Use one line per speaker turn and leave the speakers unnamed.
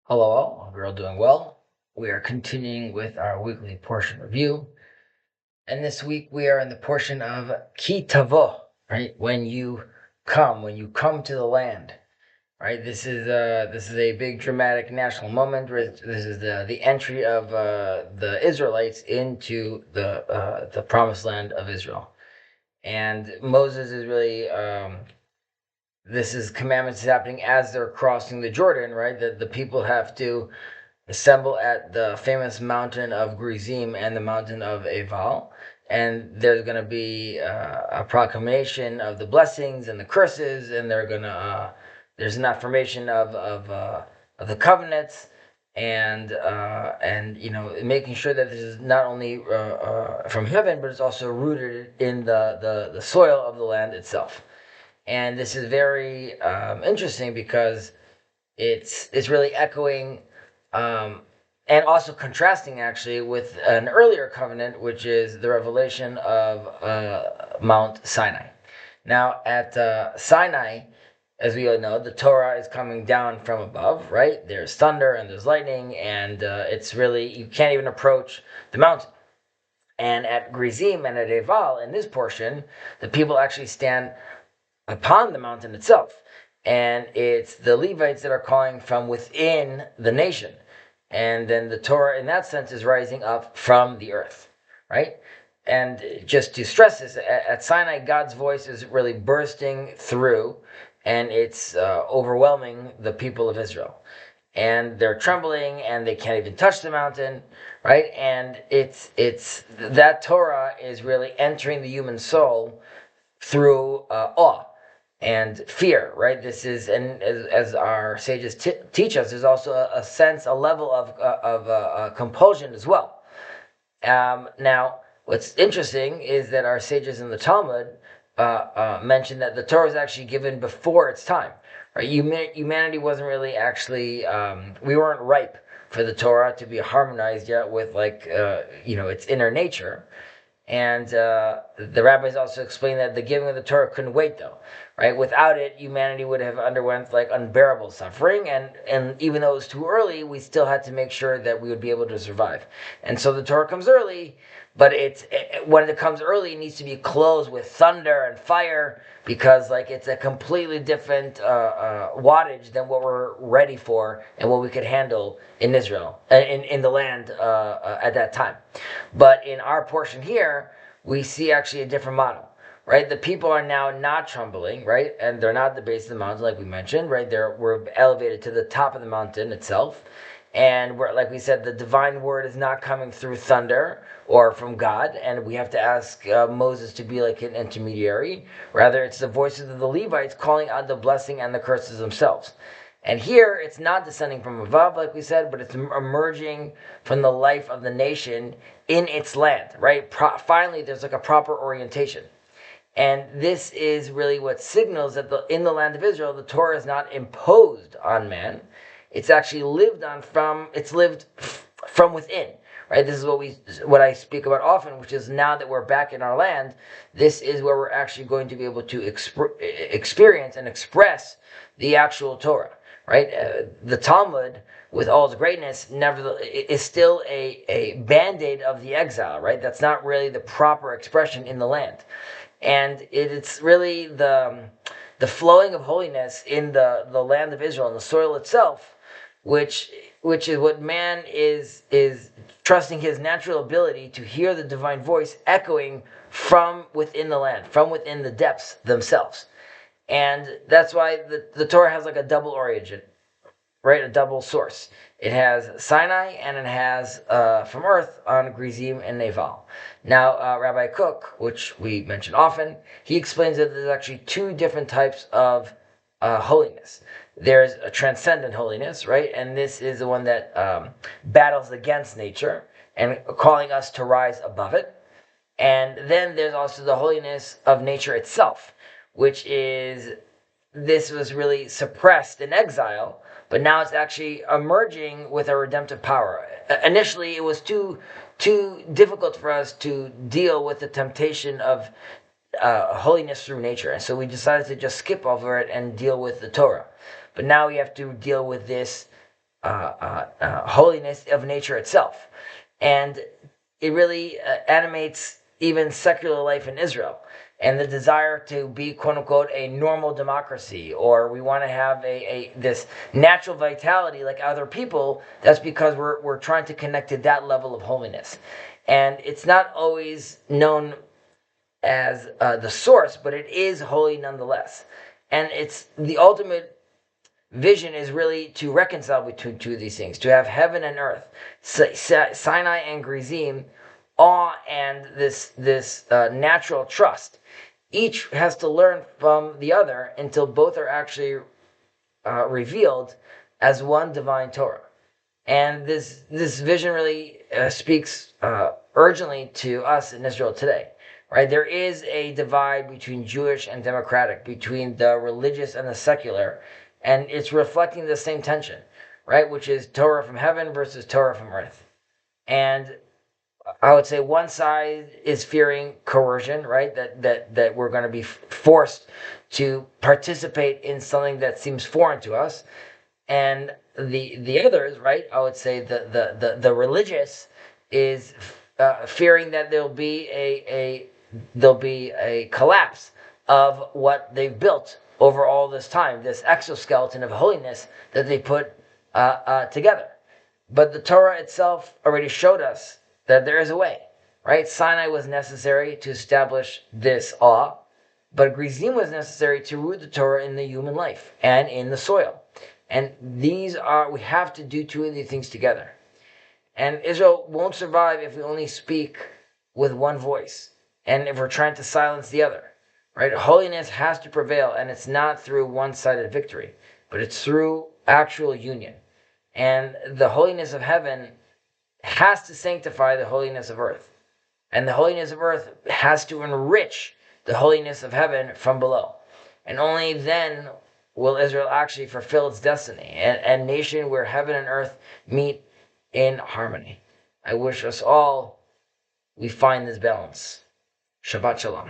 Hello all, hope you're all doing well. We are continuing with our weekly portion review. And this week we are in the portion of Ki Tavo, right? When you come to the land, right? This is a big dramatic national moment. This is the entry of the Israelites into the promised land of Israel. And Moses is really this is commandments happening as they're crossing the Jordan, right? That the people have to assemble at the famous mountain of Gerizim and the mountain of Eval. And there's going to be a proclamation of the blessings and the curses, and there's an affirmation of the covenants, and making sure that this is not only from heaven, but it's also rooted in the soil of the land itself. And this is very interesting because it's really echoing and also contrasting actually with an earlier covenant, which is the revelation of Mount Sinai. Now, at Sinai, as we all know, the Torah is coming down from above, right? There's thunder and there's lightning, and it's really, you can't even approach the mountain. And at Gerizim and at Eval, in this portion, the people actually stand upon the mountain itself. And it's the Levites that are calling from within the nation. And then the Torah, in that sense, is rising up from the earth, right? And just to stress this, at Sinai, God's voice is really bursting through, and it's overwhelming the people of Israel. And they're trembling, and they can't even touch the mountain, right? And it's that Torah is really entering the human soul through awe and fear, right? This is, and as our sages teach us, there's also a sense, a level of compulsion as well. Now, what's interesting is that our sages in the Talmud mention that the Torah was actually given before its time. Right? Humanity wasn't really actually, we weren't ripe for the Torah to be harmonized yet with its inner nature. And the rabbis also explain that the giving of the Torah couldn't wait, though, right? Without it, humanity would have underwent like unbearable suffering, and even though it was too early, we still had to make sure that we would be able to survive. And so the Torah comes early, but when it comes early, it needs to be closed with thunder and fire, because like it's a completely different wattage than what we're ready for and what we could handle in Israel, in the land at that time. But in our portion here, we see actually a different model, right? The people are now not trembling, right? And they're not at the base of the mountain, like we mentioned, right? We're elevated to the top of the mountain itself. And like we said, the divine word is not coming through thunder or from God, and we have to ask Moses to be like an intermediary. Rather, it's the voices of the Levites calling out the blessing and the curses themselves. And here, it's not descending from above, like we said, but it's emerging from the life of the nation in its land, right? Finally, there's like a proper orientation. And this is really what signals that in the land of Israel, the Torah is not imposed on man. It's actually lived from within, right? This is what I speak about often, which is now that we're back in our land, this is where we're actually going to be able to experience and express the actual Torah, right? The Talmud, with all its greatness, nevertheless, is still a band-aid of the exile, right? That's not really the proper expression in the land. And it's really the flowing of holiness in the land of Israel, in the soil itself, which is what man is trusting his natural ability to hear the divine voice echoing from within the land, from within the depths themselves. And that's why the Torah has like a double origin, right? A double source. It has Sinai and it has from earth on Gerizim and Eval. Now, Rabbi Kook, which we mention often, he explains that there's actually two different types of holiness. There's a transcendent holiness, right? And this is the one that battles against nature and calling us to rise above it. And then there's also the holiness of nature itself, which is, this was really suppressed in exile, but now it's actually emerging with a redemptive power. Initially, it was too difficult for us to deal with the temptation of holiness through nature, and so we decided to just skip over it and deal with the Torah. But now we have to deal with this holiness of nature itself. And it really animates even secular life in Israel and the desire to be, quote unquote, a normal democracy, or we want to have this natural vitality like other people. That's because we're trying to connect to that level of holiness. And it's not always known as the source, but it is holy nonetheless. And it's the ultimate vision is really to reconcile between two of these things, to have heaven and earth, Sinai and Gerizim, awe and this natural trust. Each has to learn from the other until both are actually revealed as one divine Torah. And this vision really speaks urgently to us in Israel today. Right? There is a divide between Jewish and democratic, between the religious and the secular, and it's reflecting the same tension, right? Which is Torah from heaven versus Torah from earth. And I would say one side is fearing coercion, right? That we're going to be forced to participate in something that seems foreign to us, and the others, right? I would say the religious is fearing that there'll be a collapse of what they've built over all this time, this exoskeleton of holiness that they put together. But the Torah itself already showed us that there is a way, right? Sinai was necessary to establish this awe, but Gerizim was necessary to root the Torah in the human life and in the soil. And we have to do two of these things together. And Israel won't survive if we only speak with one voice and if we're trying to silence the other, right? Holiness has to prevail, and it's not through one-sided victory, but it's through actual union. And the holiness of heaven has to sanctify the holiness of earth. And the holiness of earth has to enrich the holiness of heaven from below. And only then will Israel actually fulfill its destiny, a nation where heaven and earth meet in harmony. I wish us all we find this balance. Shabbat Shalom.